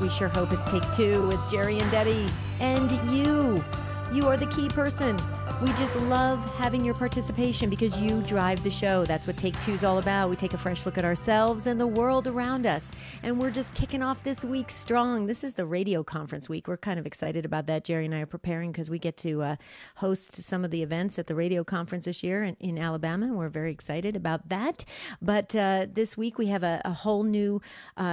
We sure hope it's Take Two with Jerry and Debbie. And you are the key person. We just love having your participation because you drive the show. That's what Take Two's all about. We take a fresh look at ourselves and the world around us. And we're just kicking off this week strong. This is the radio conference week. We're kind of excited about that. Jerry and I are preparing because we get to host some of the events at the radio conference this year in Alabama. And we're very excited about that. But this week we have a whole new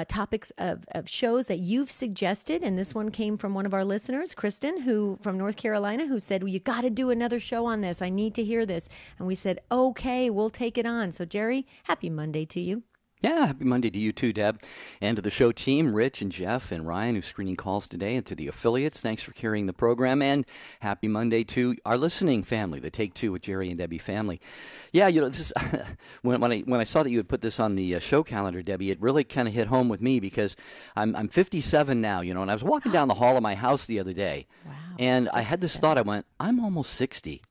topics of shows that you've suggested. And this one came from one of our listeners, Kristen, who from North Carolina, who said, well, you got to do another show on this. I need to hear this. And we said, okay, we'll take it on. So Jerry, happy Monday to you. Yeah, happy Monday to you too, Deb. And to the show team, Rich and Jeff and Ryan, who's screening calls today, and to the affiliates, thanks for carrying the program. And happy Monday to our listening family, the Take Two with Jerry and Debbie family. Yeah, this is when I saw that you had put this on the show calendar, Debbie, it really kind of hit home with me because I'm 57 now, and I was walking down the hall of my house the other day. Wow. And I had this thought. I went, I'm almost 60.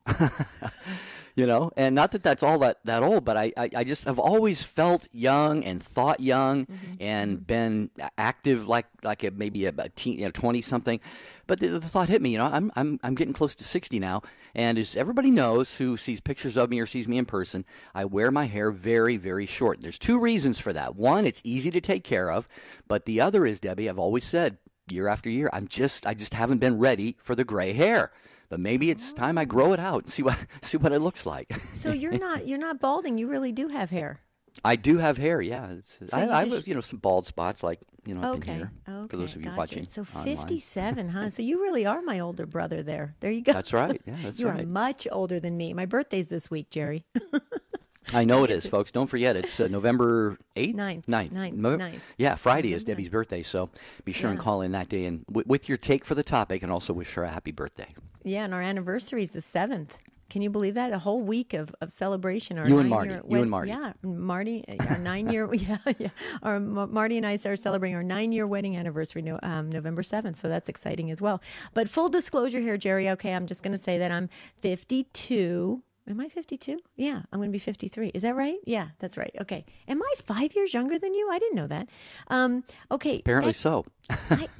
And not that that's all that old, but I just have always felt young and thought young and been active like maybe a teen, 20 something. But the thought hit me, I'm getting close to 60 now. And as everybody knows who sees pictures of me or sees me in person, I wear my hair very, very short. There's two reasons for that. One, it's easy to take care of. But the other is, Debbie, I've always said year after year, I just haven't been ready for the gray hair. But maybe it's time I grow it out and see what it looks like. So you're not balding. You really do have hair. I do have hair. Yeah, I have some bald spots like up okay. in here. Okay, for those of you gotcha. watching. So online. 57, huh? So you really are my older brother. There you go. That's right. Yeah, that's you right. You are much older than me. My birthday's this week, Jerry. I know it is, folks. Don't forget, it's November 8th? 9th. Yeah, Friday is Debbie's birthday, so be sure and call in that day and with your take for the topic and also wish her a happy birthday. Yeah, and our anniversary is the 7th. Can you believe that? A whole week of celebration. You and Marty. Yeah, Marty, our 9-year, Marty and I are celebrating our 9-year wedding anniversary November 7th, so that's exciting as well. But full disclosure here, Jerry, okay, I'm just going to say that I'm 52. Am I 52? Yeah, I'm going to be 53. Is that right? Yeah, that's right. Okay. Am I 5 years younger than you? I didn't know that. Okay. Apparently so.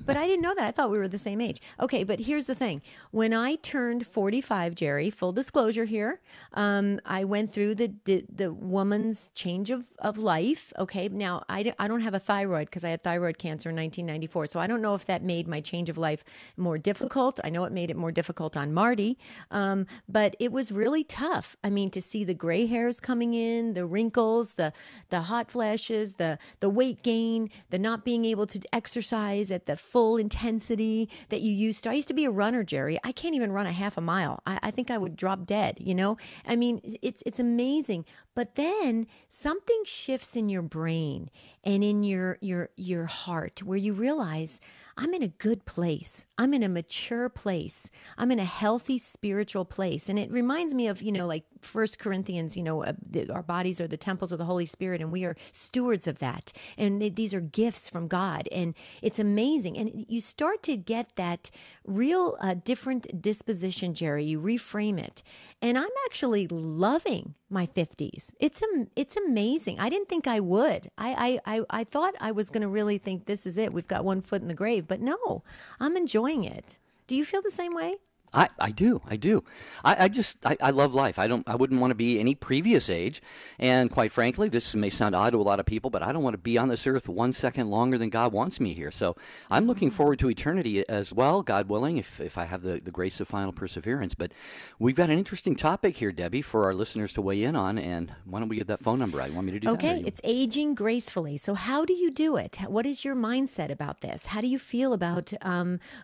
But I didn't know that. I thought we were the same age. Okay, but here's the thing. When I turned 45, Jerry, full disclosure here, I went through the woman's change of life. Okay, now I don't have a thyroid because I had thyroid cancer in 1994, so I don't know if that made my change of life more difficult. I know it made it more difficult on Marty, but it was really tough. I mean, to see the gray hairs coming in, the wrinkles, the hot flashes, the weight gain, the not being able to exercise at the full intensity that you used to. I used to be a runner, Jerry. I can't even run a half a mile. I think I would drop dead, I mean, it's amazing. But then something shifts in your brain and in your heart where you realize I'm in a good place. I'm in a mature place. I'm in a healthy spiritual place. And it reminds me of, like 1 Corinthians, our bodies are the temples of the Holy Spirit, and we are stewards of that. And these are gifts from God. And it's amazing. And you start to get that real different disposition, Jerry. You reframe it. And I'm actually loving my 50s. It's amazing. I didn't think I would. I thought I was going to really think this is it. We've got one foot in the grave. But no, I'm enjoying it. Do you feel the same way? I do. I love life. I wouldn't want to be any previous age. And quite frankly, this may sound odd to a lot of people, but I don't want to be on this earth 1 second longer than God wants me here. So I'm looking forward to eternity as well, God willing, if I have the grace of final perseverance. But we've got an interesting topic here, Debbie, for our listeners to weigh in on. And why don't we get that phone number out? You want me to do that? Okay, it's aging gracefully. So how do you do it? What is your mindset about this? How do you feel about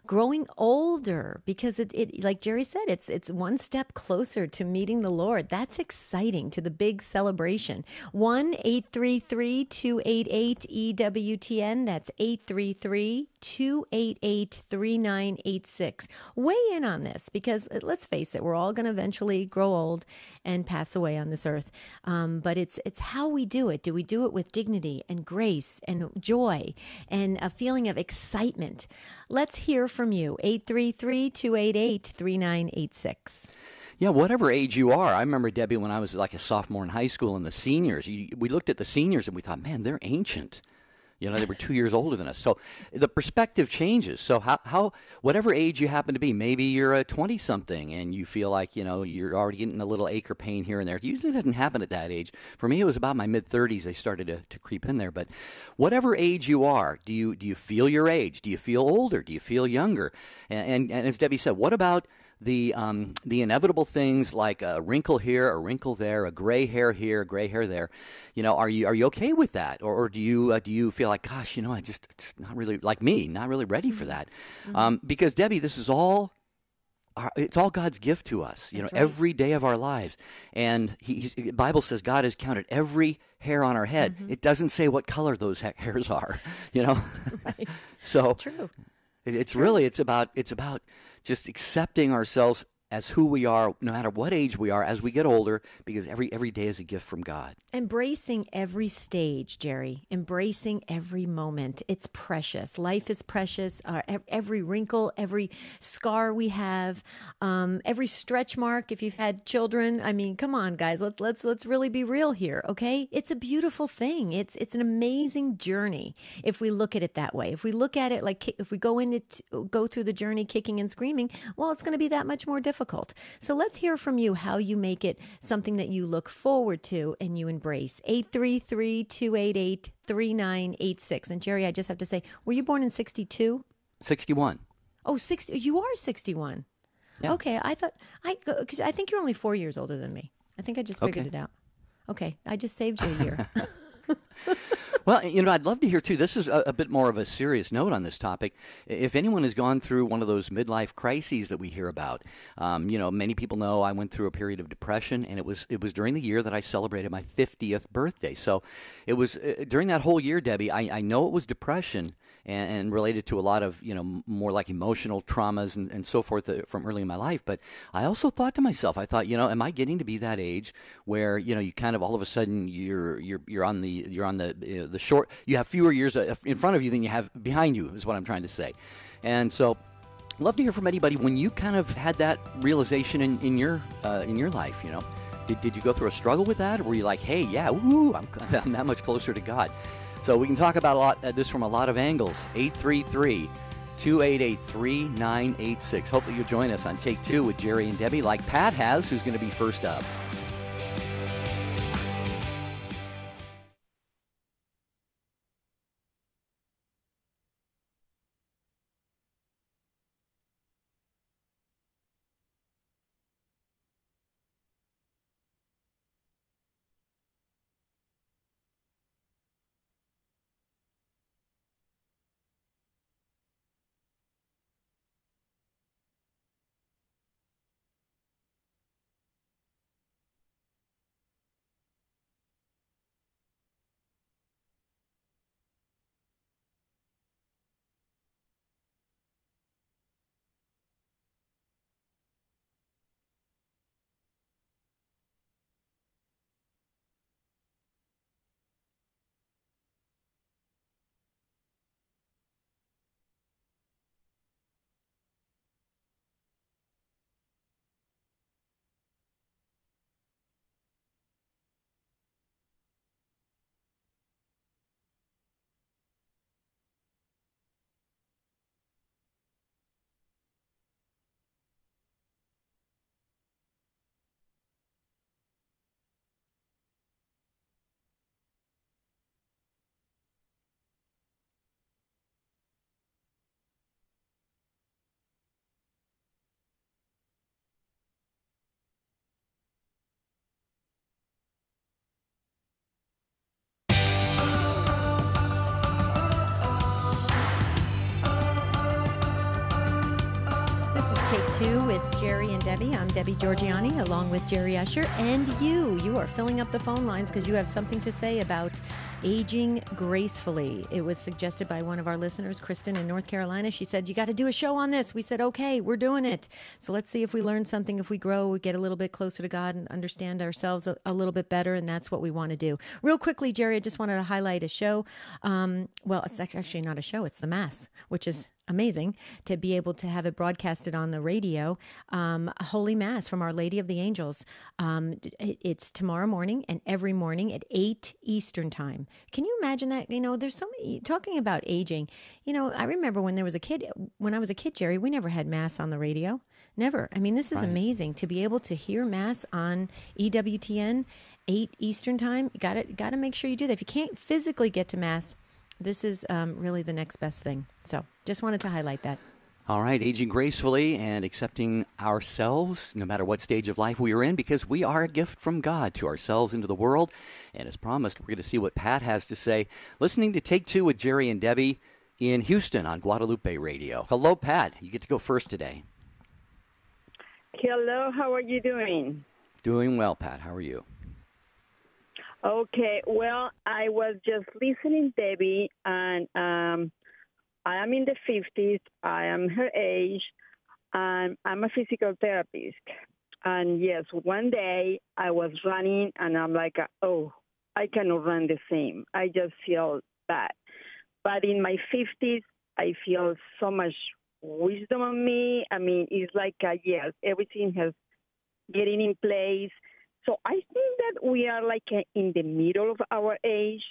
growing older? Because it like Jerry said, it's one step closer to meeting the Lord. That's exciting, to the big celebration. 1-833-288-EWTN. That's 833-288-3986. Weigh in on this because let's face it, we're all going to eventually grow old and pass away on this earth. But it's how we do it. Do we do it with dignity and grace and joy and a feeling of excitement? Let's hear from you. 833-288-3986. Yeah, whatever age you are. I remember, Debbie, when I was like a sophomore in high school and the seniors, we looked at the seniors and we thought, man, they're ancient. They were 2 years older than us. So the perspective changes. So whatever age you happen to be, maybe you're a 20-something and you feel like, you're already getting a little ache or pain here and there. It usually doesn't happen at that age. For me, it was about my mid-30s they started to creep in there. But whatever age you are, do you feel your age? Do you feel older? Do you feel younger? And as Debbie said, what about the inevitable things like a wrinkle here, a wrinkle there, a gray hair here, a gray hair there? Are you okay with that, or do you feel like, gosh, it's not really like me, not really ready for that? Because Debbie, this is all. It's all God's gift to us, That's right. every day of our lives. And the Bible says God has counted every hair on our head. It doesn't say what color those hairs are, Right. So True. it's about just accepting ourselves as who we are, no matter what age we are, as we get older, because every day is a gift from God. Embracing every stage, Jerry. Embracing every moment. It's precious. Life is precious. Every wrinkle, every scar we have, every stretch mark. If you've had children, I mean, come on, guys. Let's really be real here, okay? It's a beautiful thing. It's an amazing journey if we look at it that way. If we look at it like if we go through the journey kicking and screaming, well, it's going to be that much more difficult. So let's hear from you how you make it something that you look forward to and you embrace. 833-288-3986. And Jerry, I just have to say, were you born in 62? 61. Oh, 60. You are 61. Yeah. Okay. Because I think you're only 4 years older than me. I think I just figured it out. Okay. I just saved you a year. Well, I'd love to hear, too. This is a bit more of a serious note on this topic. If anyone has gone through one of those midlife crises that we hear about, many people know I went through a period of depression, and it was during the year that I celebrated my 50th birthday. So it was during that whole year, Debbie, I know it was depression and related to a lot of, more like emotional traumas and so forth from early in my life. But I also thought to myself, am I getting to be that age where, you kind of all of a sudden you're on the short, you have fewer years in front of you than you have behind you, is what I'm trying to say. And so love to hear from anybody when you kind of had that realization in your life, Did you go through a struggle with that? Or were you like, hey, yeah, woo, I'm that much closer to God? So we can talk about this from a lot of angles. 833-288-3986. Hope that you'll join us on Take Two with Jerry and Debbie, like Pat has, who's going to be first up. Take Two with Jerry and Debbie. I'm Debbie Georgiani along with Jerry Usher. And you are filling up the phone lines because you have something to say about aging gracefully. It was suggested by one of our listeners, Kristen in North Carolina. She said, you got to do a show on this. We said, okay, we're doing it. So let's see if we learn something, if we grow, we get a little bit closer to God and understand ourselves a little bit better. And that's what we want to do. Real quickly, Jerry, I just wanted to highlight a show. Well, it's actually not a show. It's the Mass, which is amazing to be able to have it broadcasted on the radio. A Holy Mass from Our Lady of the Angels. It's tomorrow morning and every morning at 8 Eastern time. Can you imagine that? There's so many, talking about aging. I remember when I was a kid, Jerry, we never had Mass on the radio. Never. I mean, this is amazing to be able to hear Mass on EWTN, 8 Eastern time. You got to make sure you do that. If you can't physically get to Mass, this is really the next best thing. So just wanted to highlight that. All right, aging gracefully and accepting ourselves, no matter what stage of life we are in, because we are a gift from God to ourselves and to the world. And as promised, we're going to see what Pat has to say. Listening to Take Two with Jerry and Debbie in Houston on Guadalupe Radio. Hello, Pat. You get to go first today. Hello, how are you doing? Doing well, Pat. How are you? Okay, well, I was just listening, Debbie, and I am in the 50s. I am her age, and I'm a physical therapist. And yes, one day I was running, and I'm like, oh, I cannot run the same. I just feel bad. But in my 50s, I feel so much wisdom on me. I mean, it's like, yes, everything has getting in place. So I think that we are like in the middle of our age,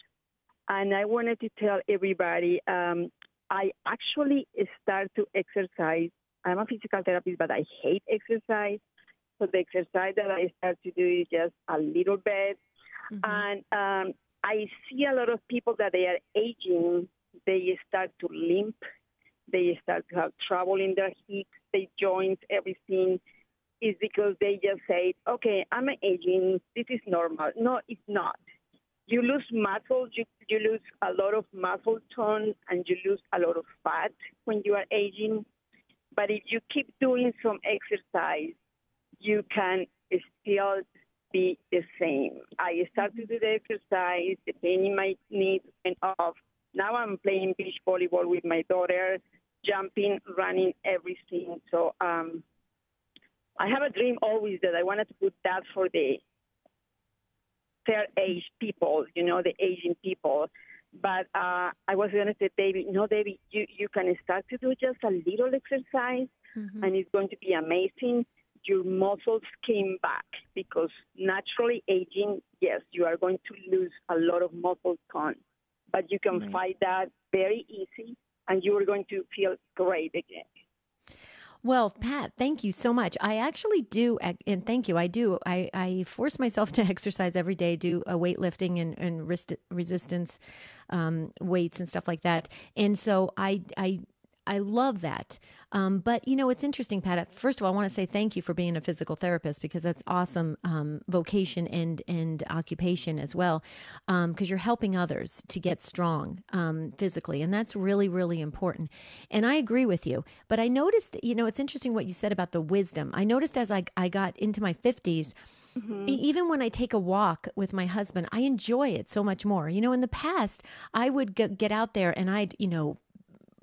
and I wanted to tell everybody I actually start to exercise. I'm a physical therapist, but I hate exercise. So the exercise that I start to do is just a little bit. Mm-hmm. And I see a lot of people that they are aging. They start to limp. They start to have trouble in their hips, their joints, everything. Is because they just say, okay, I'm aging, this is normal. No, it's not. You lose muscle, you lose a lot of muscle tone, and you lose a lot of fat when you are aging. But if you keep doing some exercise, you can still be the same. I started to do the exercise, the pain in my knees went off. Now I'm playing beach volleyball with my daughter, jumping, running, everything. So, I have a dream always that I wanted to put that for the fair age people, the aging people. But I was going to say, David, you can start to do just a little exercise, mm-hmm. and it's going to be amazing. Your muscles came back because naturally aging, yes, you are going to lose a lot of muscle tone. But you can fight that very easy, and you are going to feel great again. Well, Pat, thank you so much. I actually do, and thank you, I do. I force myself to exercise every day, do a weightlifting and resistance weights and stuff like that. And so I love that. But, it's interesting, Pat. First of all, I want to say thank you for being a physical therapist, because that's awesome vocation and occupation as well, because you're helping others to get strong physically. And that's really, really important. And I agree with you. But I noticed, it's interesting what you said about the wisdom. I noticed as I got into my 50s, mm-hmm. even when I take a walk with my husband, I enjoy it so much more. In the past, I would get out there and I'd,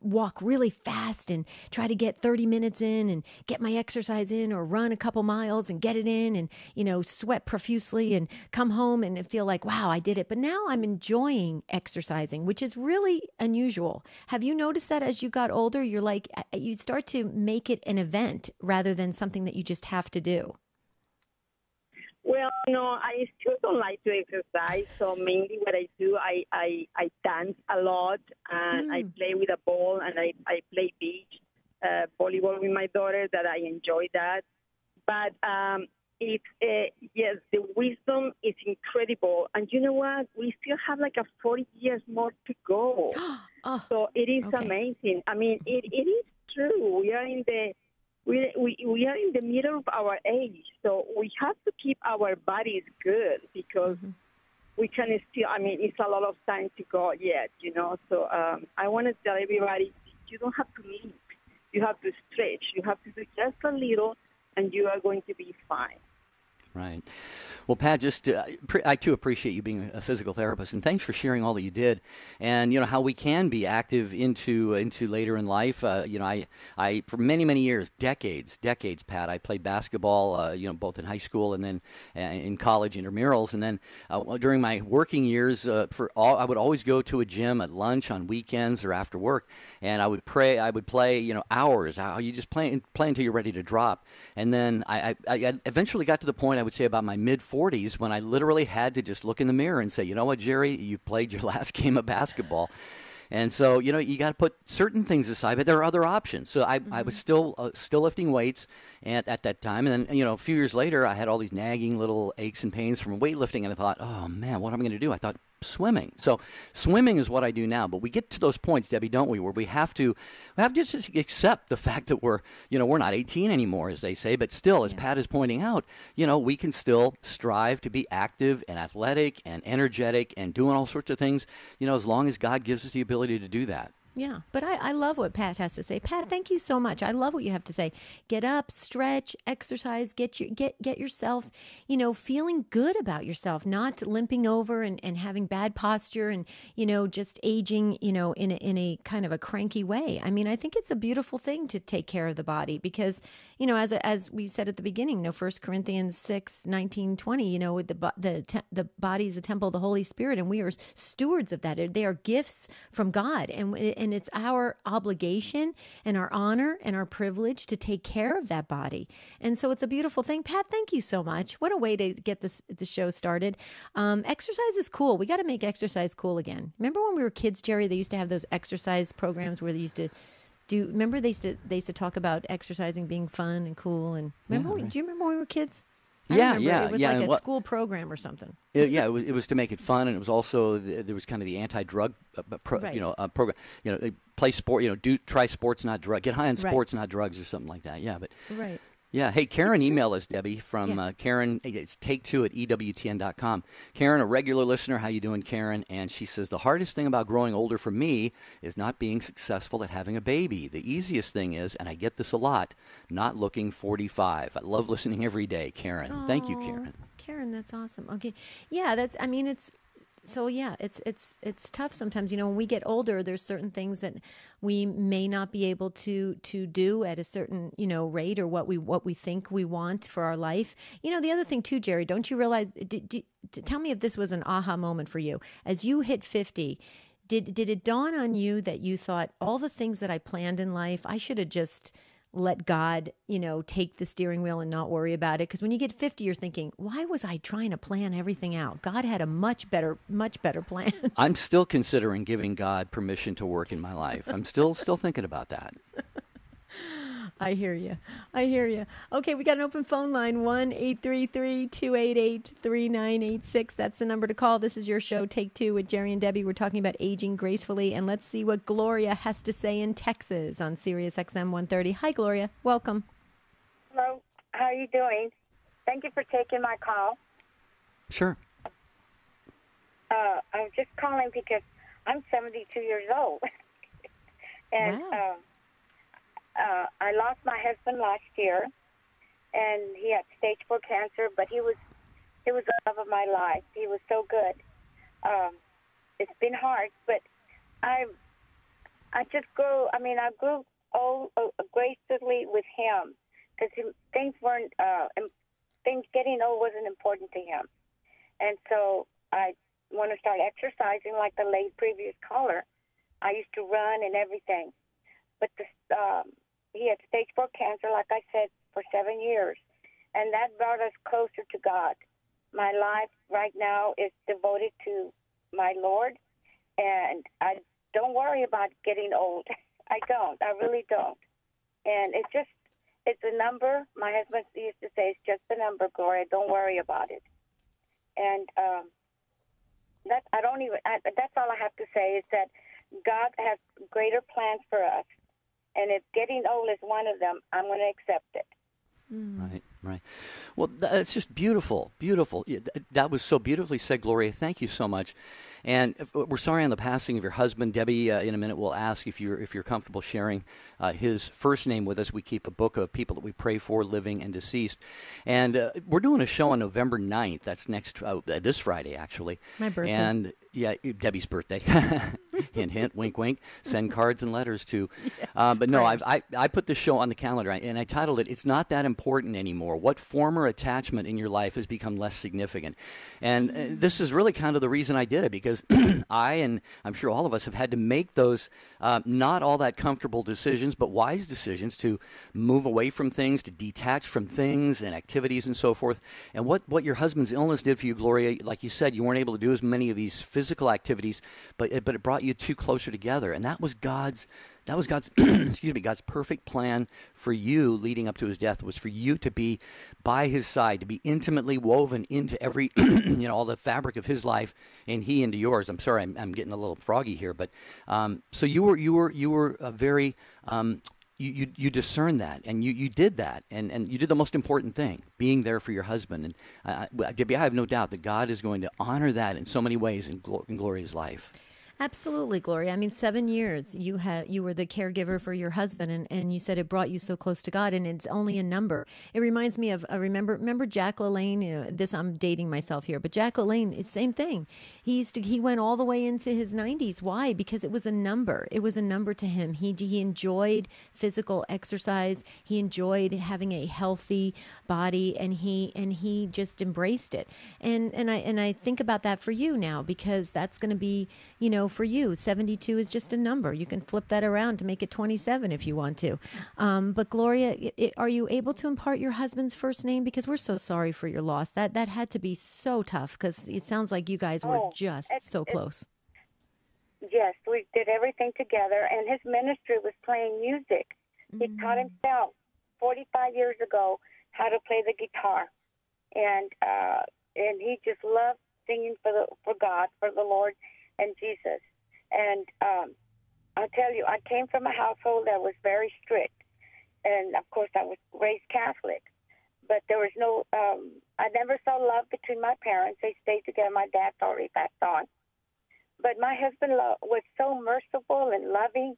walk really fast and try to get 30 minutes in and get my exercise in, or run a couple miles and get it in and, sweat profusely and come home and feel like, wow, I did it. But now I'm enjoying exercising, which is really unusual. Have you noticed that as you got older, you're like, you start to make it an event rather than something that you just have to do? Well, I still don't like to exercise. So mainly what I do, I dance a lot, and I play with a ball, and I play beach volleyball with my daughter. That I enjoy that. But yes, the wisdom is incredible. And you know what? We still have like 40 years more to go. So it is amazing. I mean, it is true. We are in the middle of our age, so we have to keep our bodies good, because mm-hmm. we can still, it's a lot of time to go yet, So I want to tell everybody, you don't have to limp. You have to stretch. You have to do just a little, and you are going to be fine. Right. Well, Pat, I too appreciate you being a physical therapist, and thanks for sharing all that you did, and how we can be active into later in life. I for many years, decades, Pat, I played basketball, both in high school and then in college intramurals, and then during my working years, I would always go to a gym at lunch on weekends or after work, and I would play, hours. You just play until you're ready to drop, and then I eventually got to the point, I would say, about my mid-40s, when I literally had to just look in the mirror and say, you know what, Jerry, you played your last game of basketball. And so, you got to put certain things aside, but there are other options. So I was still lifting weights at that time. And then, a few years later, I had all these nagging little aches and pains from weightlifting. And I thought, oh, man, what am I going to do? I thought, swimming. So swimming is what I do now. But we get to those points, Debbie, don't we, where we have to just accept the fact that we're not 18 anymore, as they say. But still, as Pat is pointing out, we can still strive to be active and athletic and energetic and doing all sorts of things, as long as God gives us the ability to do that. Yeah, but I love what Pat has to say. Pat, thank you so much. I love what you have to say. Get up, stretch, exercise, get yourself, feeling good about yourself, not limping over and having bad posture and, just aging, in a kind of a cranky way. I mean, I think it's a beautiful thing to take care of the body because, as we said at the beginning, 1 Corinthians 6:19-20, the body is a temple of the Holy Spirit, and we are stewards of that. They are gifts from God, and it's our obligation and our honor and our privilege to take care of that body. And so it's a beautiful thing. Pat, thank you so much. What a way to get the show started. Exercise is cool. We got to make exercise cool again. Remember when we were kids, Jerry, they used to have those exercise programs where they used to remember they used to talk about exercising being fun and cool. And do you remember when we were kids? Yeah. It was like a school program or something. It was to make it fun, and it was also there was kind of the anti-drug program. Play sport. Try sports, not drugs. Get high on sports, not drugs, or something like that. Yeah, but right. Yeah. Hey, Karen emailed us, Debbie, from Karen. It's take2@EWTN.com. Karen, a regular listener. How you doing, Karen? And she says, the hardest thing about growing older for me is not being successful at having a baby. The easiest thing is, and I get this a lot, not looking 45. I love listening every day, Karen. Oh, thank you, Karen. Karen, that's awesome. Okay. Yeah, it's tough sometimes. When we get older, there's certain things that we may not be able to do at a certain, rate or what we think we want for our life. The other thing too, Jerry, don't you realize, tell me if this was an aha moment for you. As you hit 50, did it dawn on you that you thought, all the things that I planned in life, I should have just let God, take the steering wheel and not worry about it? Because when you get 50, you're thinking, why was I trying to plan everything out? God had a much better plan. I'm still considering giving God permission to work in my life. I'm still thinking about that. I hear you. Okay, we got an open phone line, 1-833-288-3986. That's the number to call. This is your show, Take Two, with Jerry and Debbie. We're talking about aging gracefully, and let's see what Gloria has to say in Texas on Sirius XM 130. Hi, Gloria. Welcome. Hello. How are you doing? Thank you for taking my call. Sure. I'm just calling because I'm 72 years old. And wow. I lost my husband last year, and he had stage 4 cancer, but he was the love of my life. He was so good. It's been hard, but I grew old gracefully with him because things getting old wasn't important to him. And so I want to start exercising like the late previous caller. I used to run and everything. But he had stage 4 cancer, like I said, for 7 years. And that brought us closer to God. My life right now is devoted to my Lord. And I don't worry about getting old. I don't. I really don't. And it's a number. My husband used to say, it's just a number, Gloria. Don't worry about it. And that's all I have to say is that God has greater plans for us. And if getting old is one of them, I'm going to accept it. Right. Right. Well, it's just beautiful, beautiful. That was so beautifully said, Gloria. Thank you so much. And we're sorry on the passing of your husband, Debbie. In a minute, we'll ask if you're comfortable sharing his first name with us. We keep a book of people that we pray for, living and deceased. And we're doing a show on November 9th. That's this Friday, actually. My birthday. And yeah, Debbie's birthday. Hint, hint, wink, wink. Send cards and letters to. But no, I put the show on the calendar, and I titled it, "It's Not That Important Anymore. What former attachment in your life has become less significant?" And this is really kind of the reason I did it, because I, and I'm sure all of us, have had to make those not all that comfortable decisions, but wise decisions to move away from things, to detach from things and activities and so forth. And what your husband's illness did for you, Gloria, like you said, you weren't able to do as many of these physical activities, but it brought you two closer together. And that was God's excuse me, God's perfect plan for you leading up to his death, was for you to be by his side, to be intimately woven into every, all the fabric of his life, and he into yours. I'm sorry, I'm getting a little froggy here, but so you were a very you discerned that, and you did that, and you did the most important thing, being there for your husband. And Debbie, I have no doubt that God is going to honor that in so many ways in Gloria's life. Absolutely, Gloria. I mean, 7 years you were the caregiver for your husband, and you said it brought you so close to God, and it's only a number. It reminds me of remember Jack LaLanne. I'm dating myself here, but Jack LaLanne is same thing. He went all the way into his 90s. Why? Because it was a number. It was a number to him. He enjoyed physical exercise. He enjoyed having a healthy body, and he just embraced it. And I think about that for you now, because that's going to be, for you, 72 is just a number. You can flip that around to make it 27 if you want to. But Gloria, are you able to impart your husband's first name? Because we're so sorry for your loss. That had to be so tough, because it sounds like you guys were just so close. Yes, we did everything together, and his ministry was playing music. He taught himself 45 years ago how to play the guitar, and he just loved singing for God, for the Lord and Jesus. And I'll tell you, I came from a household that was very strict, and of course I was raised Catholic, but there was no I never saw love between my parents. They stayed together. My dad's already passed on, but my husband was so merciful and loving.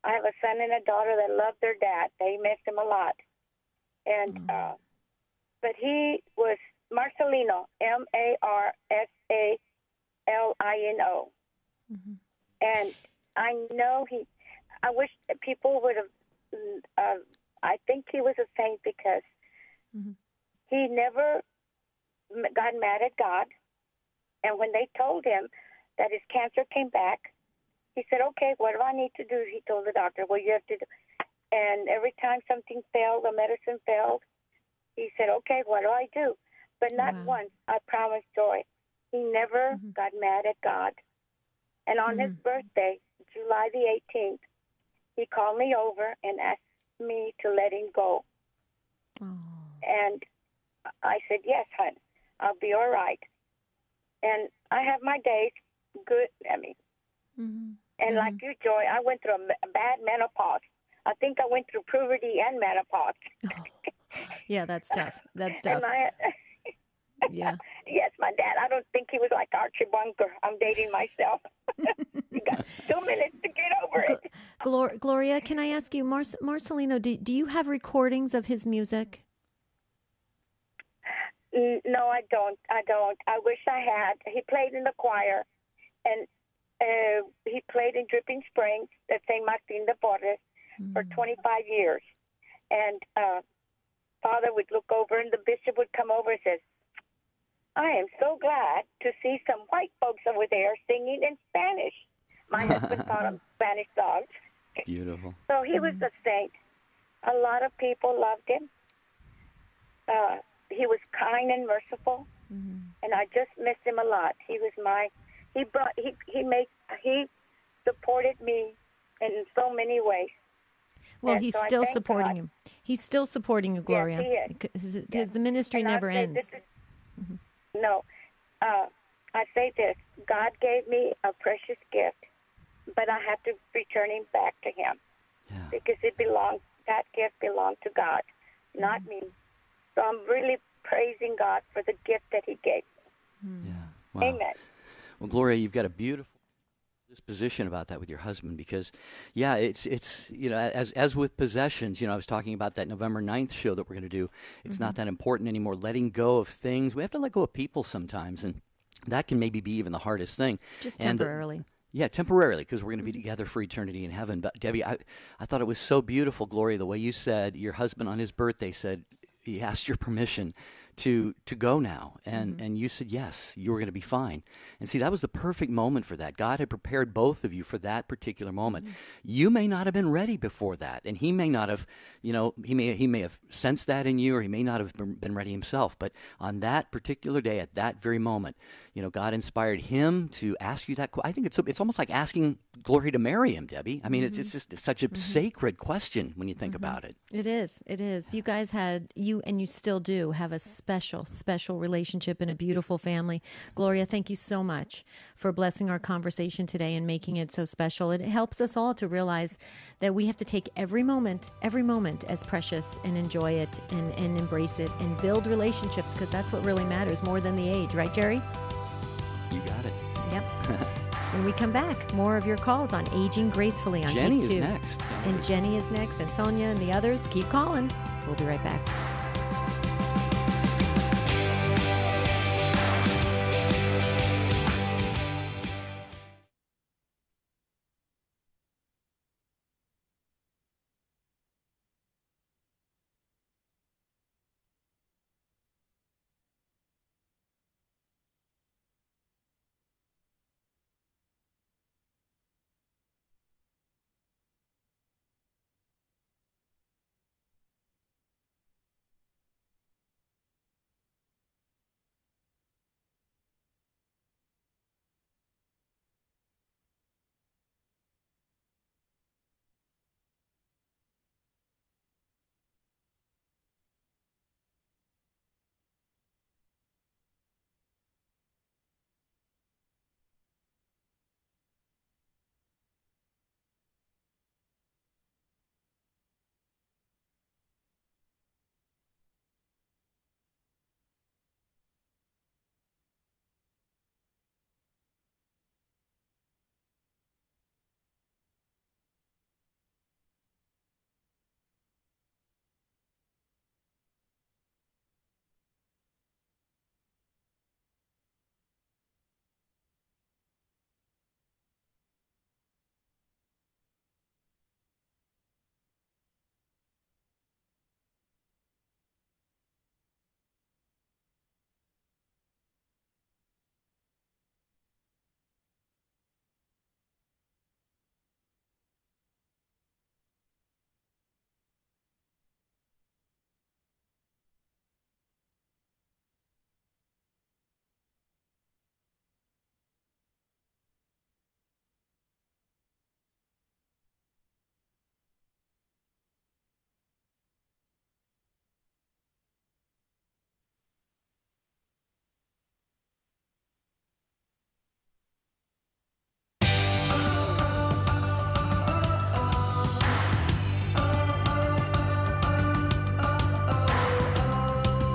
I have a son and a daughter that love their dad. They miss him a lot. And but he was Marcelino, Marsalino. And I know I wish that people would have, I think he was a saint, because he never got mad at God. And when they told him that his cancer came back, he said, okay, what do I need to do? He told the doctor, well, you have to do. And every time something failed, the medicine failed, he said, okay, what do I do? But not once, I promise, Joy, he never got mad at God. And on his birthday, July the 18th, he called me over and asked me to let him go. Oh. And I said, yes, hon, I'll be all right. And I have my days good, and like you, Joy, I went through a bad menopause. I think I went through puberty and menopause. Yeah, that's tough. That's tough. Yeah. Yes, my dad. I don't think he was like Archie Bunker. I'm dating myself. You got 2 minutes to get over it. Gloria, can I ask you, Marcelino, do you have recordings of his music? No, I don't. I wish I had. He played in the choir, and he played in Dripping Springs at St. Martin de Porres for 25 years. And Father would look over, and the bishop would come over and says, I am so glad to see some white folks over there singing in Spanish. My husband taught him Spanish songs. Beautiful. So he was a saint. A lot of people loved him. He was kind and merciful, and I just miss him a lot. He was he supported me in so many ways. Well, and he's so still supporting him. He's still supporting you, Gloria. Yes, he is. Because the ministry never ends. No, I say this: God gave me a precious gift, but I have to return him back to him because that gift belonged to God, not me. So I'm really praising God for the gift that He gave me. Yeah. Wow. Amen. Well, Gloria, you've got a beautiful disposition about that with your husband, because it's as with possessions, I was talking about that November 9th show that we're going to do. It's not that important anymore. Letting go of things. We have to let go of people sometimes, and that can maybe be even the hardest thing. Just temporarily. Yeah, temporarily, because we're going to be together for eternity in heaven. But Debbie, I thought it was so beautiful, Gloria, the way you said your husband on his birthday said he asked your permission to go now, and you said yes, you were going to be fine. And see, that was the perfect moment for that. God had prepared both of you for that particular moment. You may not have been ready before that, and he may not have, he may have sensed that in you, or he may not have been ready himself. But on that particular day, at that very moment, God inspired him to ask you that. I think it's almost like asking Gloria to marry him, Debbie. I mean, it's just such a sacred question when you think about it. It is. It is. You guys and you still do have a special relationship and a beautiful family. Gloria, thank you so much for blessing our conversation today and making it so special. It helps us all to realize that we have to take every moment as precious, and enjoy it and embrace it and build relationships, because that's what really matters more than the age. Right, Jerry? You got it. Yep. When we come back, more of your calls on Aging Gracefully on Jenny Take Two. is next. And Jenny is next, and Sonia and the others. Keep calling. We'll be right back.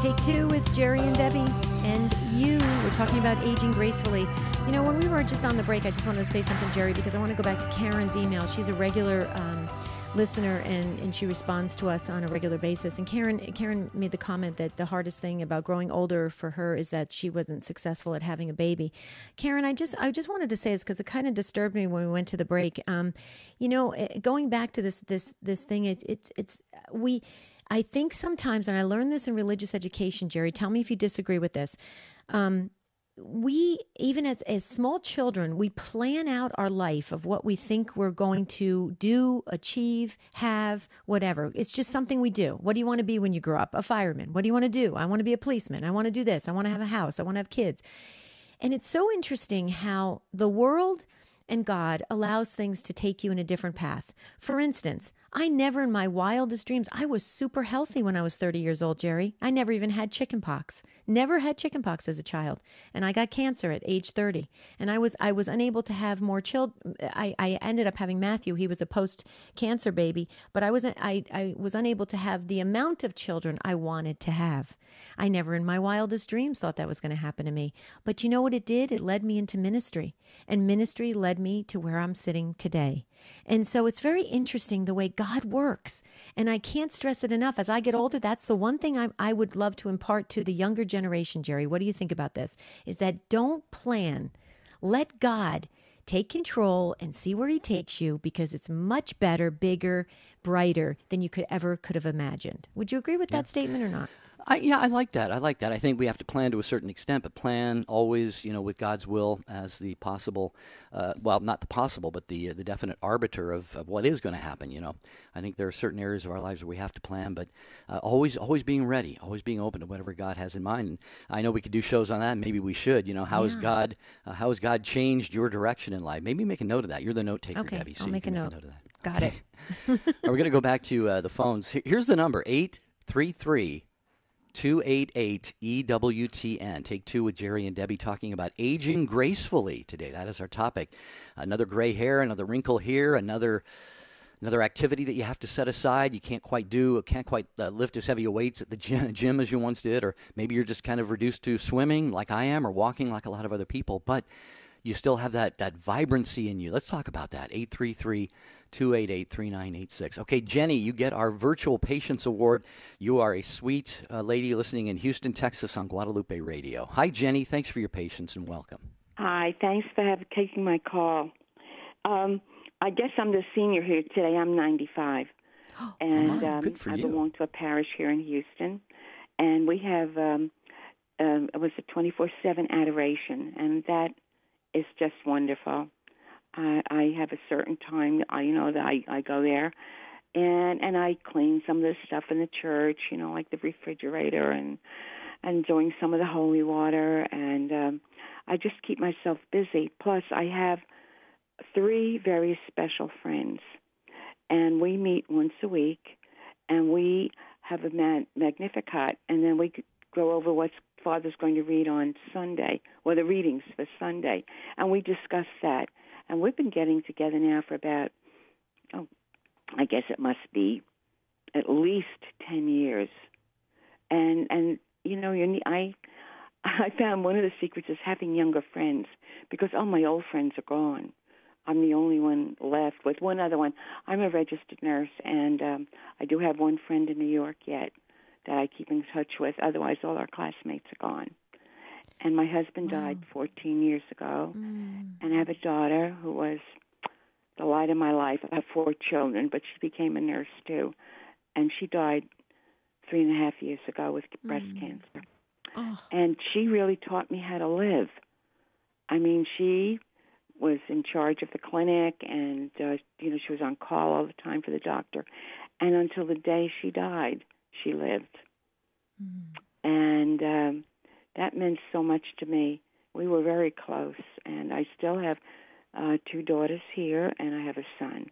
Take Two with Jerry and Debbie and you. We're talking about aging gracefully. When we were just on the break, I just wanted to say something, Jerry, because I want to go back to Karen's email. She's a regular listener, and she responds to us on a regular basis. And Karen made the comment that the hardest thing about growing older for her is that she wasn't successful at having a baby. Karen, I just wanted to say this because it kind of disturbed me when we went to the break. Going back to this thing, I think sometimes, and I learned this in religious education, Jerry, tell me if you disagree with this. We, even as small children, we plan out our life of what we think we're going to do, achieve, have, whatever. It's just something we do. What do you want to be when you grow up? A fireman. What do you want to do? I want to be a policeman. I want to do this. I want to have a house. I want to have kids. And it's so interesting how the world and God allows things to take you in a different path. For instance, I never in my wildest dreams, I was super healthy when I was 30 years old, Jerry. I never even had chickenpox. Never had chickenpox as a child. And I got cancer at age 30. And I was unable to have more children. I ended up having Matthew. He was a post-cancer baby, but I was unable to have the amount of children I wanted to have. I never in my wildest dreams thought that was going to happen to me. But you know what it did? It led me into ministry. And ministry led me to where I'm sitting today. And so it's very interesting the way God works. And I can't stress it enough. As I get older, that's the one thing I would love to impart to the younger generation, Jerry. What do you think about this? Is that don't plan. Let God take control and see where he takes you, because it's much better, bigger, brighter than you could have imagined. Would you agree with that statement or not? I like that. I think we have to plan to a certain extent, but plan always, with God's will as the possible, not the possible, but the definite arbiter of what is going to happen. I think there are certain areas of our lives where we have to plan, but always being ready, always being open to whatever God has in mind. And I know we could do shows on that. And maybe we should. How has God changed your direction in life? Maybe make a note of that. You're the note taker, Okay, Debbie. So I'll make a note. of that. Got it. We're going to go back to the phones. Here's the number: 833-288 EWTN. Take two with Jerry and Debbie talking about aging gracefully today. That is our topic. Another gray hair, another wrinkle here, another activity that you have to set aside. You can't quite lift as heavy weights at the gym as you once did, or maybe you're just kind of reduced to swimming like I am, or walking like a lot of other people, but you still have that vibrancy in you. Let's talk about that. 833-288-3986. Okay, Jenny, you get our Virtual Patience Award. You are a sweet lady listening in Houston, Texas on Guadalupe Radio. Hi, Jenny. Thanks for your patience and welcome. Hi. Thanks for taking my call. I guess I'm the senior here today. I'm 95. And good for I you. belong to a parish here in Houston. And we have it was a 24/7 adoration, and that is just wonderful. I have a certain time, that I go there, and I clean some of the stuff in the church, like the refrigerator and doing some of the holy water, and I just keep myself busy. Plus, I have 3 very special friends, and we meet once a week, and we have a Magnificat, and then we go over what's Father's going to read on Sunday, or the readings for Sunday, and we discuss that. And we've been getting together now for about, I guess it must be at least 10 years. And I found one of the secrets is having younger friends, because all my old friends are gone. I'm the only one left with one other one. I'm a registered nurse, and I do have one friend in New York yet that I keep in touch with. Otherwise, all our classmates are gone. And my husband died 14 years ago, and I have a daughter who was the light of my life. I have 4 children, but she became a nurse too, and she died 3.5 years ago with breast cancer. And she really taught me how to live. I mean, she was in charge of the clinic, and she was on call all the time for the doctor. And until the day she died, she lived. And that meant so much to me. We were very close, and I still have 2 daughters here, and I have a son.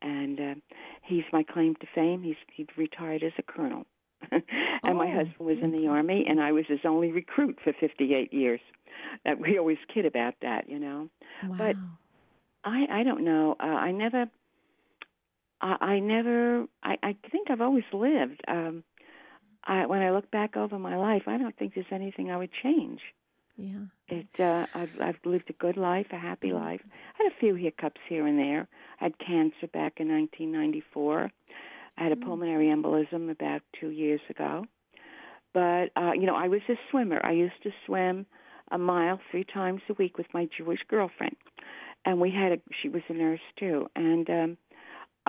And he's my claim to fame. He retired as a colonel. And my husband was in the Army, and I was his only recruit for 58 years. We always kid about that, Wow. But I don't know. I think I've always lived. When I look back over my life, I don't think there's anything I would change. Yeah. I've lived a good life, a happy life. I had a few hiccups here and there. I had cancer back in 1994. I had a pulmonary embolism about 2 years ago. But, I was a swimmer. I used to swim a mile 3 times a week with my Jewish girlfriend. And she was a nurse too. And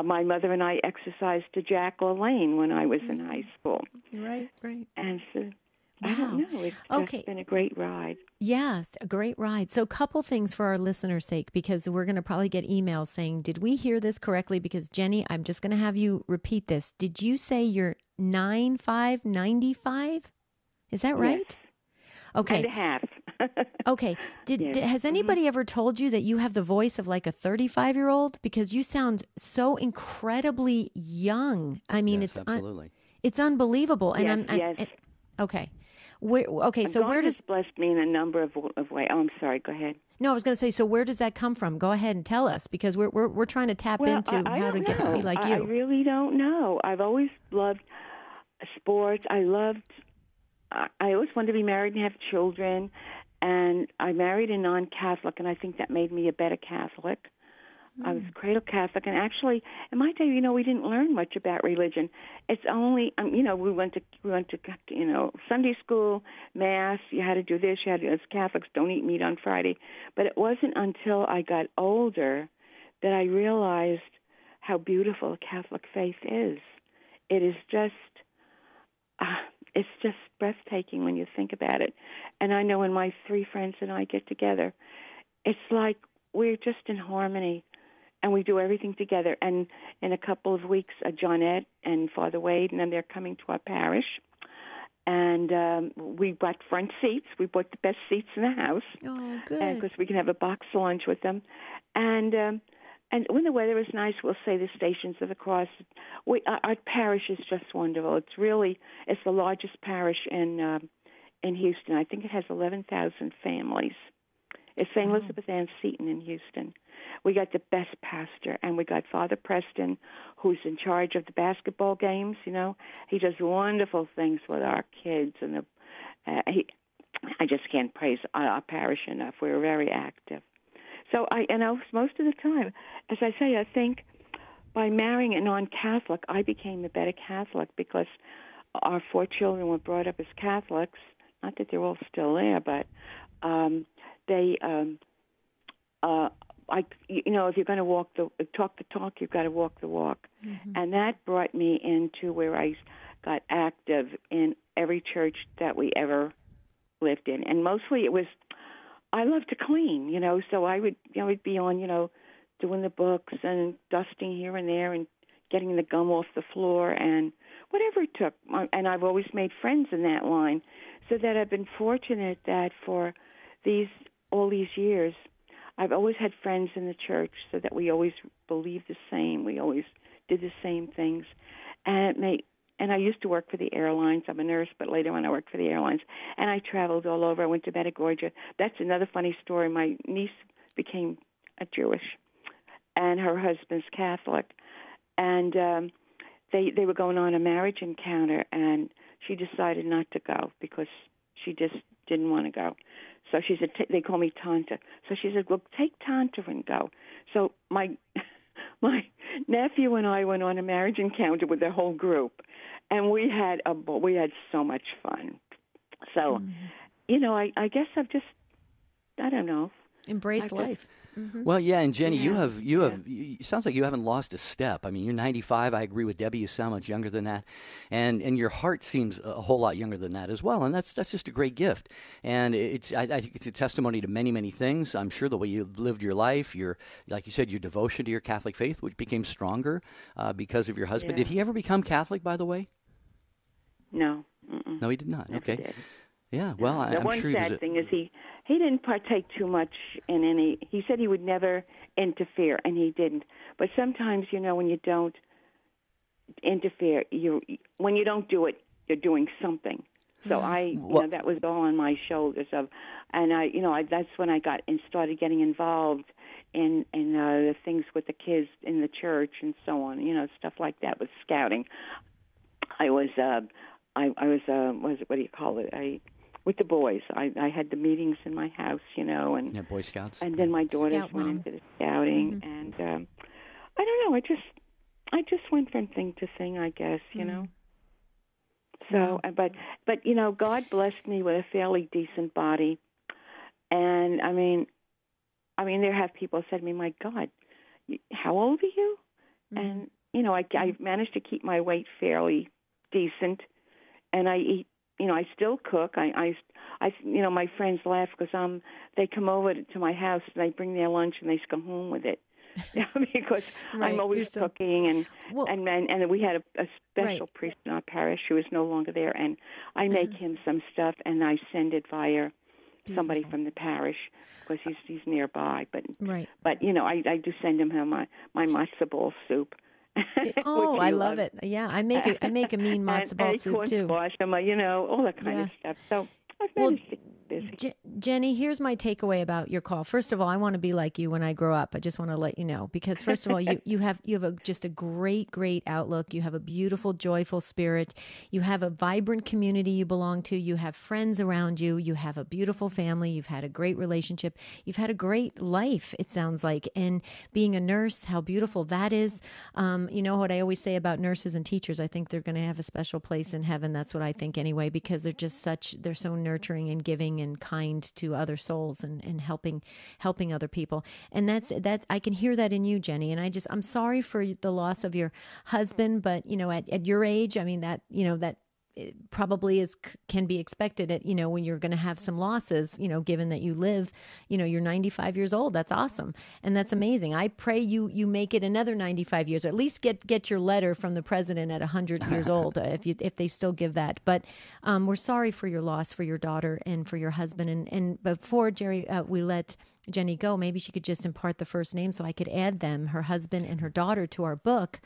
my mother and I exercised to Jack LaLanne when I was in high school. Right. And so, I don't know. It's just been a great ride. Yes, a great ride. So a couple things for our listeners' sake, because we're going to probably get emails saying, did we hear this correctly? Because, Jenny, I'm just going to have you repeat this. Did you say you're 95? Is that right? Yes. Okay. And a half. Okay. Has anybody ever told you that you have the voice of like a 35-year-old? Because you sound so incredibly young. I mean, Yes, absolutely. It's unbelievable. And yes. Okay. So God where does has blessed me in a number of ways. Oh, I'm sorry. Go ahead. No, I was going to say, so where does that come from? Go ahead and tell us, because we're trying to tap into I how to don't get to know. be like you. I really don't know. I've always loved sports. I always wanted to be married and have children, and I married a non-Catholic, and I think that made me a better Catholic. I was cradle Catholic, and actually, in my day, we didn't learn much about religion. It's only, we went to, Sunday school, Mass. You had to do this. You had to, as Catholics, don't eat meat on Friday. But it wasn't until I got older that I realized how beautiful the Catholic faith is. It is just, it's just breathtaking when you think about it. And I know when my three friends and I get together, it's like we're just in harmony. And we do everything together. And in a couple of weeks, Johnette and Father Wade, and then they're coming to our parish. And we bought front seats. We bought the best seats in the house. Oh, good. Because we can have a box lunch with them. And when the weather is nice, we'll say the Stations of the Cross. Our parish is just wonderful. It's the largest parish in Houston. I think it has 11,000 families. It's St. Elizabeth Ann Seton in Houston. We got the best pastor, and we got Father Preston, who's in charge of the basketball games. He does wonderful things with our kids, and I just can't praise our parish enough. We're very active. So most of the time, as I say, I think by marrying a non-Catholic, I became a better Catholic because our 4 children were brought up as Catholics. Not that they're all still there, but they. If you're going to talk the talk, you've got to walk the walk. Mm-hmm. And that brought me into where I got active in every church that we ever lived in. And mostly it was, I love to clean, so I would be on, doing the books and dusting here and there and getting the gum off the floor and whatever it took. And I've always made friends in that line, so that I've been fortunate that for all these years, I've always had friends in the church, so that we always believed the same. We always did the same things. And I used to work for the airlines. I'm a nurse, but later on I worked for the airlines. And I traveled all over. I went to Medjugorje. That's another funny story. My niece became a Jewish, and her husband's Catholic. And they were going on a marriage encounter, and she decided not to go because she just didn't want to go. So she said, they call me Tanta. So she said, well, take Tanta and go. So my nephew and I went on a marriage encounter with the whole group, and we had so much fun. So, I guess I've just, I don't know. Embrace life. Mm-hmm. Well, yeah, and Jenny, you have it sounds like you haven't lost a step. I mean, you're 95. I agree with Debbie. You sound much younger than that, and your heart seems a whole lot younger than that as well. And that's just a great gift. And I think it's a testimony to many, many things. I'm sure the way you lived your life, like you said, your devotion to your Catholic faith, which became stronger because of your husband. Yeah. Did he ever become Catholic, by the way? No. No, he did not. Never Okay. did. Yeah. Well, The I'm one sure sad thing is he didn't partake too much in any. He said he would never interfere, and he didn't. But sometimes, when you don't interfere, when you don't do it, you're doing something. So that was all on my shoulders and that's when I got and started getting involved in the things with the kids in the church and so on. Stuff like that with scouting. I was what do you call it? With the boys. I had the meetings in my house, and Boy Scouts. And then my daughters Scout went mom. into the scouting, and I don't know. I just went from thing to thing, I guess, So, but God blessed me with a fairly decent body, and I mean, there have people said to me, "My God, how old are you?" Mm-hmm. And I managed to keep my weight fairly decent, and I eat. I still cook. I my friends laugh because they come over to my house and they bring their lunch and they come home with it, because right. I'm always cooking and we had a special priest in our parish who is no longer there, and I make him some stuff and I send it via somebody from the parish because he's nearby. But Right. But I do send him my matzo ball soup. Oh, I love it. Yeah, I make a mean matzo ball and soup corn too. squash, all that kind of stuff. So I've managed to keep busy. Jenny, here's my takeaway about your call. First of all, I want to be like you when I grow up. I just want to let you know because first of all, you have just a great outlook. You have a beautiful, joyful spirit. You have a vibrant community you belong to. You have friends around you. You have a beautiful family. You've had a great relationship. You've had a great life, it sounds like. And being a nurse, how beautiful that is. You know what I always say about nurses and teachers, I think they're going to have a special place in heaven. That's what I think anyway, because they're so nurturing and giving and kind to other souls and helping other people. And that I can hear that in you, Jenny. And I'm sorry for the loss of your husband, but at your age, I mean that it probably can be expected at when you're going to have some losses, given that you live, you're 95 years old. That's awesome. And that's amazing. I pray you make it another 95 years, or at least get your letter from the president at 100 years old, if they still give that. But we're sorry for your loss, for your daughter and for your husband. And before Jerry, we let Jenny go, maybe she could just impart the first name so I could add them, her husband and her daughter, to our book,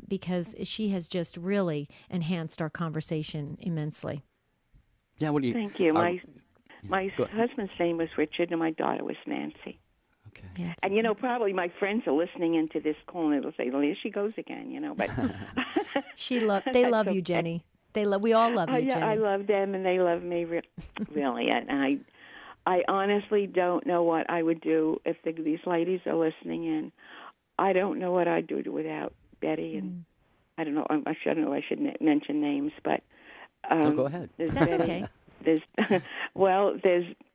because she has just really enhanced our conversation immensely. Yeah, what do you? Thank you. My husband's name was Richard, and my daughter was Nancy. Okay. Yeah, and probably my friends are listening into this call, and they'll say, "Well, here she goes again," But they love you, Jenny. We all love you, yeah, Jenny. I love them, and they love me, really. And I honestly don't know what I would do if these ladies are listening in. I don't know what I'd do without Betty, and I don't know. I shouldn't mention names, but no, go ahead. That's Betty, okay. There's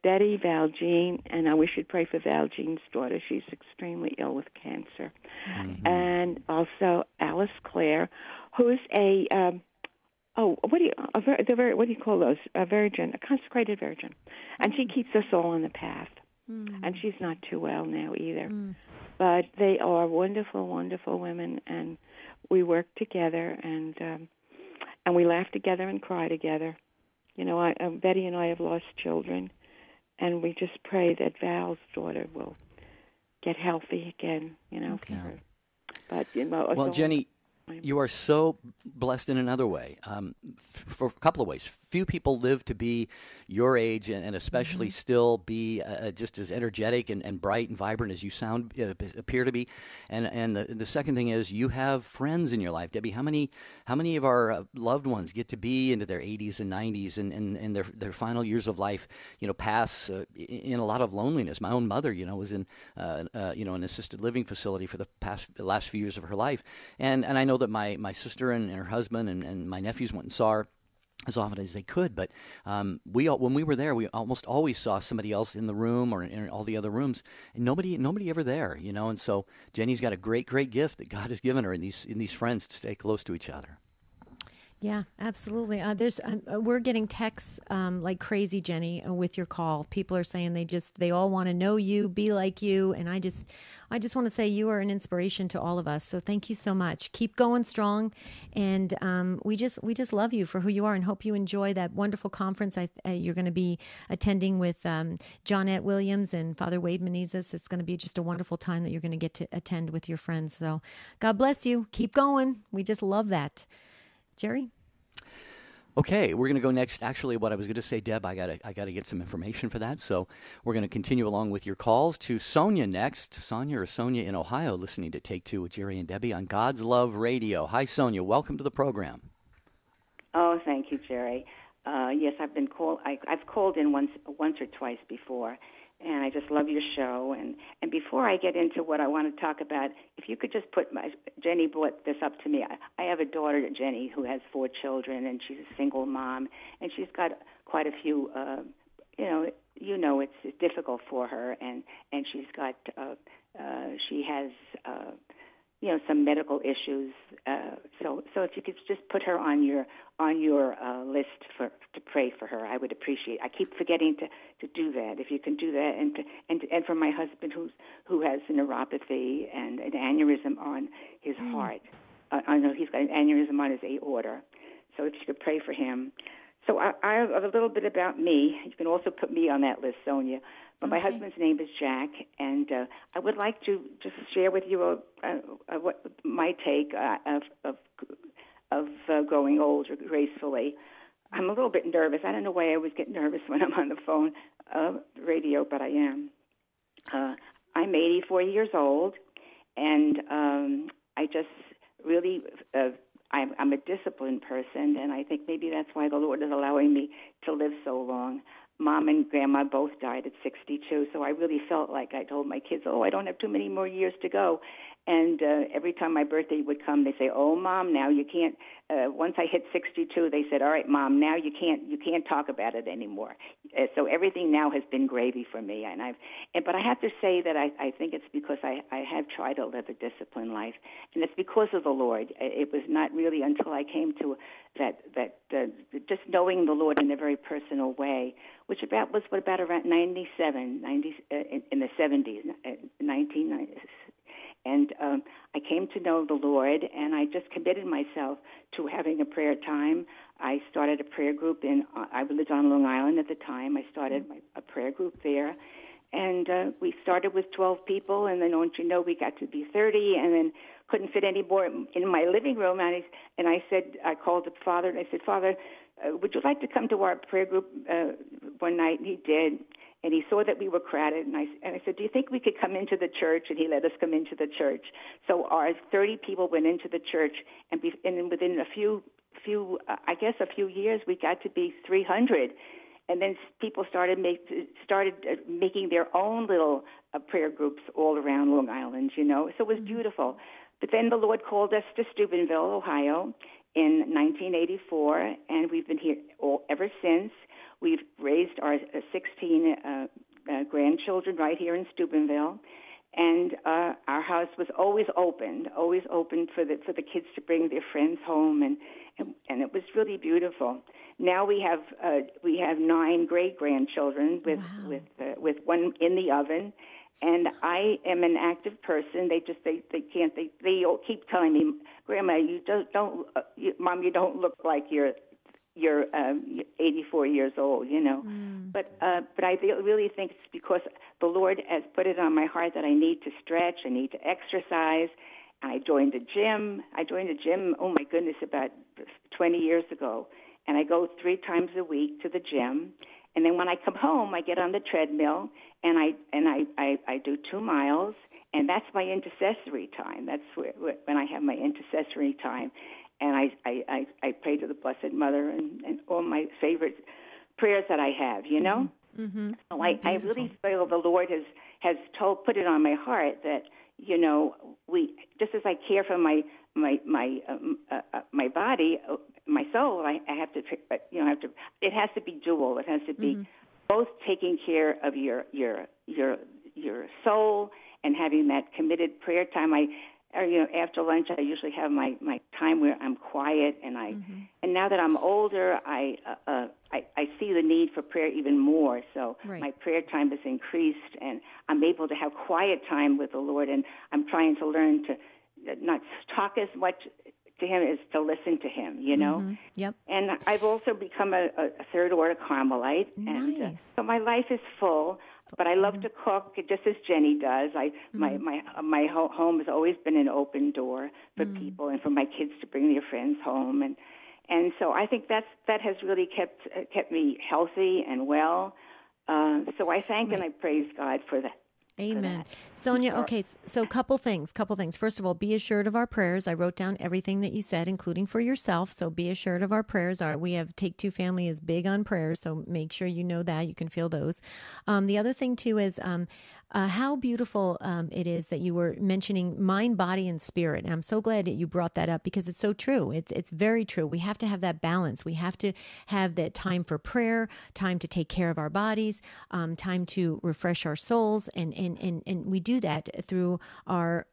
Betty, Valjean, and we should pray for Valjean's daughter. She's extremely ill with cancer, and also Alice Clare, who's what do you call those? A virgin, a consecrated virgin, and she keeps us all on the path. And she's not too well now either, but they are wonderful, wonderful women, and we work together, and we laugh together and cry together. Betty and I have lost children, and we just pray that Val's daughter will get healthy again. Okay. But well, Jenny, you are so blessed in another way, for a couple of ways. Few people live to be your age, and especially still be just as energetic and bright and vibrant as you appear to be. And the second thing is you have friends in your life, Debbie. How many of our loved ones get to be into their 80s and 90s and their final years of life, pass in a lot of loneliness. My own mother, was in an assisted living facility for the last few years of her life, and I know that my sister and her husband and my nephews went and saw her as often as they could, but when we were there, we almost always saw somebody else in the room or in all the other rooms, and nobody ever there, and so Jenny's got a great gift that God has given her in these friends to stay close to each other. Yeah, absolutely. We're getting texts like crazy, Jenny, with your call. People are saying they all want to know you, be like you, and I just want to say you are an inspiration to all of us. So thank you so much. Keep going strong, and we just love you for who you are, and hope you enjoy that wonderful conference you're going to be attending with Johnette Williams and Father Wade Menezes. It's going to be just a wonderful time that you're going to get to attend with your friends. So God bless you. Keep going. We just love that. Jerry? Okay, we're going to go next. Actually, what I was going to say, Deb, I got to get some information for that. So we're going to continue along with your calls to Sonia next. Sonia in Ohio, listening to Take Two with Jerry and Debbie on God's Love Radio. Hi, Sonia. Welcome to the program. Oh, thank you, Jerry. Yes, I've been called. I've called in once or twice before, and I just love your show. And before I get into what I want to talk about, if you could just Jenny brought this up to me. I have a daughter, Jenny, who has 4 children, and she's a single mom, and she's got quite a few. It's difficult for her, and she's got. She has. Some medical issues. So if you could just put her on your list to pray for her, I would appreciate. I keep forgetting to do that. If you can do that, and for my husband who has a neuropathy and an aneurysm on his heart. I know he's got an aneurysm on his aorta. So if you could pray for him. So I a little bit about me. You can also put me on that list, Sonia. But my husband's name is Jack, and I would like to just share with you what my take of growing old gracefully. I'm a little bit nervous. I don't know why I always get nervous when I'm on the phone, radio, but I am. I'm 84 years old, and I just really, I'm a disciplined person, and I think maybe that's why the Lord is allowing me to live so long. Mom and Grandma both died at 62, so I really felt like I told my kids, I don't have too many more years to go. And every time my birthday would come, they say, Mom, now you can't. Once I hit 62, they said, all right, Mom, now you can't talk about it anymore. So everything now has been gravy for me. But I have to say that I think it's because I have tried to live a disciplined life, and it's because of the Lord. It was not really until I came to that just knowing the Lord in a very personal way, which was about around 97, in the 70s, 1990s. And I came to know the Lord, and I just committed myself to having a prayer time. I started a prayer group I lived on Long Island at the time. I started a prayer group there, and we started with 12 people, and then, don't you know, we got to be 30, and then couldn't fit any more in my living room. And I called the Father, and I said, Father, would you like to come to our prayer group one night? And he did. And he saw that we were crowded, and I said, do you think we could come into the church? And he let us come into the church. So our 30 people went into the church, and within a few years, we got to be 300. And then people started making their own little prayer groups all around Long Island, So it was beautiful. But then the Lord called us to Steubenville, Ohio, in 1984, and we've been here ever since. We've raised our 16 grandchildren right here in Steubenville, and our house was always open for the kids to bring their friends home, and it was really beautiful. Now we have 9 great grandchildren with one in the oven, and I am an active person. They all keep telling me, Grandma, Mom, you don't look like you're 84 years old, But I really think it's because the Lord has put it on my heart that I need to stretch, I need to exercise. And I joined the gym. Oh my goodness, about 20 years ago. And I go 3 times a week to the gym. And then when I come home, I get on the treadmill and I do 2 miles. And that's my intercessory time. That's when I have my intercessory time. And I pray to the Blessed Mother and all my favorite prayers that I have, Mm-hmm. So I really feel the Lord has put it on my heart that, we, just as I care for my body, my soul, I have to, it has to be dual. It has to be both taking care of your soul and having that committed prayer time. After lunch, I usually have my time where I'm quiet, and and now that I'm older, I see the need for prayer even more. So my prayer time has increased, and I'm able to have quiet time with the Lord. And I'm trying to learn to not talk as much to Him as to listen to Him. Yep. And I've also become a third order Carmelite, and so my life is full. But I love to cook, just as Jenny does. My home has always been an open door for people and for my kids to bring their friends home, and so I think that has really kept me healthy and well. So I thank and I praise God for that. Amen. Sonia, okay, so couple things. First of all, be assured of our prayers. I wrote down everything that you said, including for yourself, so be assured of our prayers. We have Take Two Family is big on prayers, so make sure you know that. You can feel those. The other thing, too, is how beautiful it is that you were mentioning mind, body, and spirit. And I'm so glad that you brought that up because it's so true. It's very true. We have to have that balance. We have to have that time for prayer, time to take care of our bodies, time to refresh our souls, and we do that through our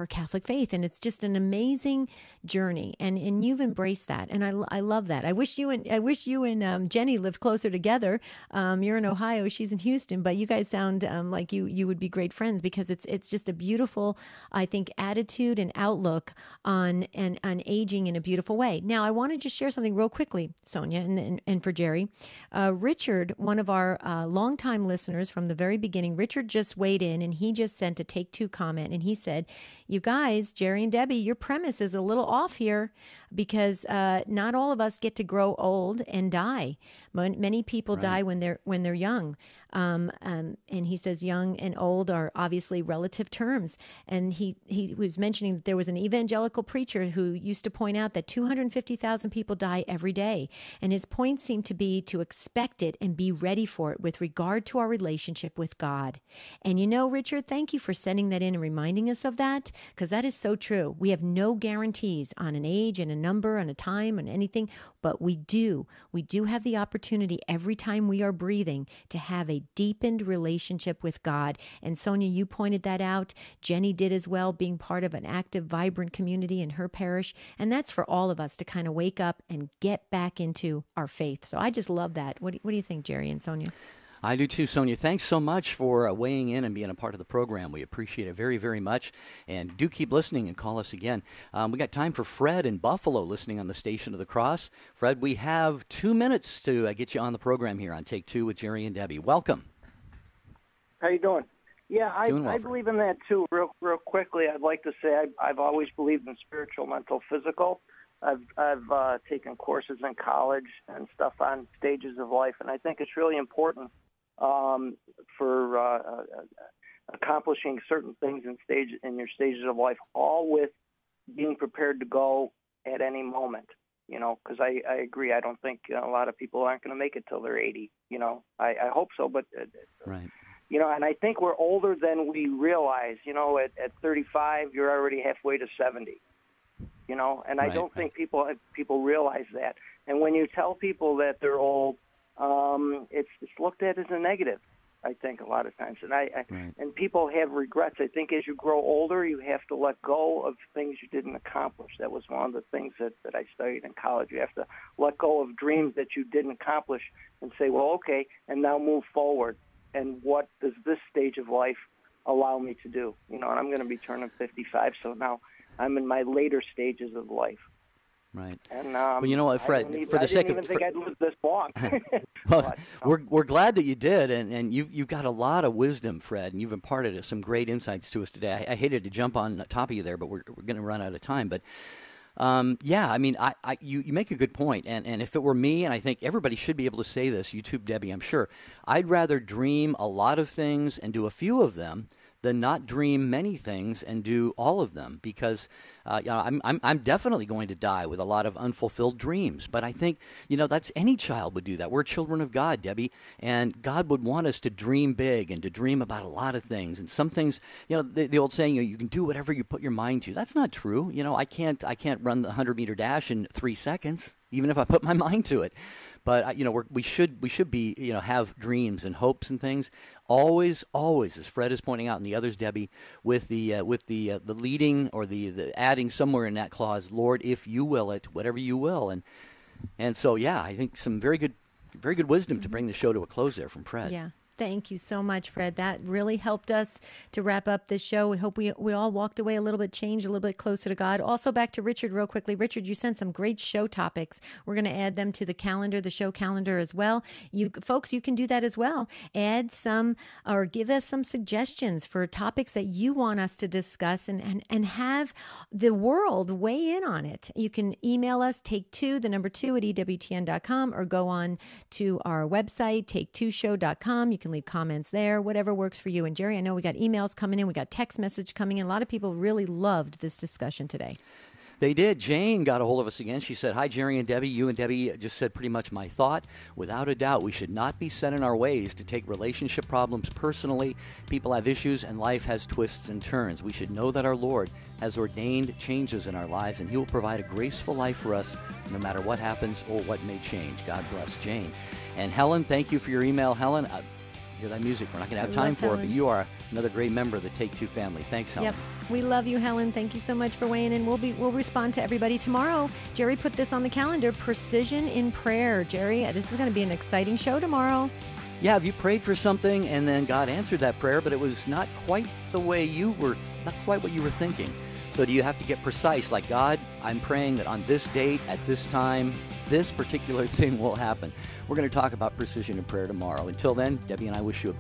Catholic faith. And it's just an amazing journey. And you've embraced that, and I love that. I wish you and Jenny lived closer together. You're in Ohio, she's in Houston, but you guys sound like you you would be great friends, because it's just a beautiful, I think, attitude and outlook on aging in a beautiful way. Now, I want to just share something real quickly, Sonia, and for Jerry. Richard, one of our longtime listeners from the very beginning, Richard just weighed in, and he just sent a Take Two comment, and he said, "You guys, Jerry and Debbie, your premise is a little off here, because not all of us get to grow old and die. Many people die when they're young." And he says young and old are obviously relative terms. And he was mentioning that there was an evangelical preacher who used to point out that 250,000 people die every day. And his point seemed to be to expect it and be ready for it with regard to our relationship with God. And Richard, thank you for sending that in and reminding us of that, because that is so true. We have no guarantees on an age and a number and a time and anything, but we do have the opportunity every time we are breathing to have a deepened relationship with God. And Sonia, you pointed that out. Jenny did as well, being part of an active, vibrant community in her parish. And that's for all of us to kind of wake up and get back into our faith. So I just love that. What do you think, Jerry and Sonia? I do too, Sonia. Thanks so much for weighing in and being a part of the program. We appreciate it very, very much. And do keep listening and call us again. We got time for Fred in Buffalo listening on the Station of the Cross. Fred, we have 2 minutes to get you on the program here on Take Two with Jerry and Debbie. Welcome. How you doing? Yeah, Doing well, I Fred. believe in that too. Real quickly, I'd like to say I've always believed in spiritual, mental, physical. I've taken courses in college and stuff on stages of life, and I think it's really important for accomplishing certain things in your stages of life, all with being prepared to go at any moment. Because I agree. I don't think a lot of people aren't going to make it till they're 80. I hope so, but Right. And I think we're older than we realize. At 35, you're already halfway to 70. And I don't think people realize that. And when you tell people that they're old, it's looked at as a negative, I think, a lot of times. And and people have regrets. I think as you grow older, you have to let go of things you didn't accomplish. That was one of the things that I studied in college. You have to let go of dreams that you didn't accomplish and say, well, okay, and now move forward. And what does this stage of life allow me to do? And I'm going to be turning 55, so now I'm in my later stages of life. Right. And well, you know what, Fred, for the sake of... I didn't even think I'd live this long. Well, we're glad that you did, and you've got a lot of wisdom, Fred, and you've imparted some great insights to us today. I hated to jump on top of you there, but we're going to run out of time. But yeah, I mean, you make a good point, and if it were me, and I think everybody should be able to say this, you too, Debbie, I'm sure, I'd rather dream a lot of things and do a few of them than not dream many things and do all of them, because I'm definitely going to die with a lot of unfulfilled dreams. But I think that's any child would do that. We're children of God, Debbie, and God would want us to dream big and to dream about a lot of things. And some things, the old saying, you can do whatever you put your mind to. That's not true. I can't run the 100-meter dash in 3 seconds, even if I put my mind to it. But we should be have dreams and hopes and things. Always, as Fred is pointing out, and the others, Debbie, with the leading or the adding somewhere in that clause, Lord, if you will it, whatever you will, and so yeah, I think some very good wisdom to bring the show to a close there from Fred. Yeah. Thank you so much, Fred. That really helped us to wrap up this show. We hope we all walked away a little bit changed, a little bit closer to God. Also, back to Richard real quickly. Richard, you sent some great show topics. We're going to add them to the calendar, the show calendar as well. You folks, you can do that as well. Add some or give us some suggestions for topics that you want us to discuss and have the world weigh in on it. You can email us, take2, the number 2 at EWTN.com, or go on to our website, take2show.com. You can leave comments there, whatever works for you. And Jerry, I know we got emails coming in, we got text message coming in. A lot of people really loved this discussion today. They did. Jane got a hold of us again. She said, hi, Jerry and Debbie. You and Debbie just said pretty much my thought. Without a doubt, we should not be set in our ways to take relationship problems personally. People have issues and life has twists and turns. We should know that our Lord has ordained changes in our lives, and He will provide a graceful life for us no matter what happens or what may change. God bless, Jane. And Helen, thank you for your email. Helen, hear that music. We're not going to have time for it, but you are another great member of the Take Two family. Thanks, Helen. Yep. We love you, Helen. Thank you so much for weighing in. We'll respond to everybody tomorrow. Jerry put this on the calendar, Precision in Prayer. Jerry, this is going to be an exciting show tomorrow. Yeah, have you prayed for something and then God answered that prayer, but it was not quite the way not quite what you were thinking? So do you have to get precise, like, God, I'm praying that on this date, at this time, this particular thing will happen? We're going to talk about precision in prayer tomorrow. Until then, Debbie and I wish you a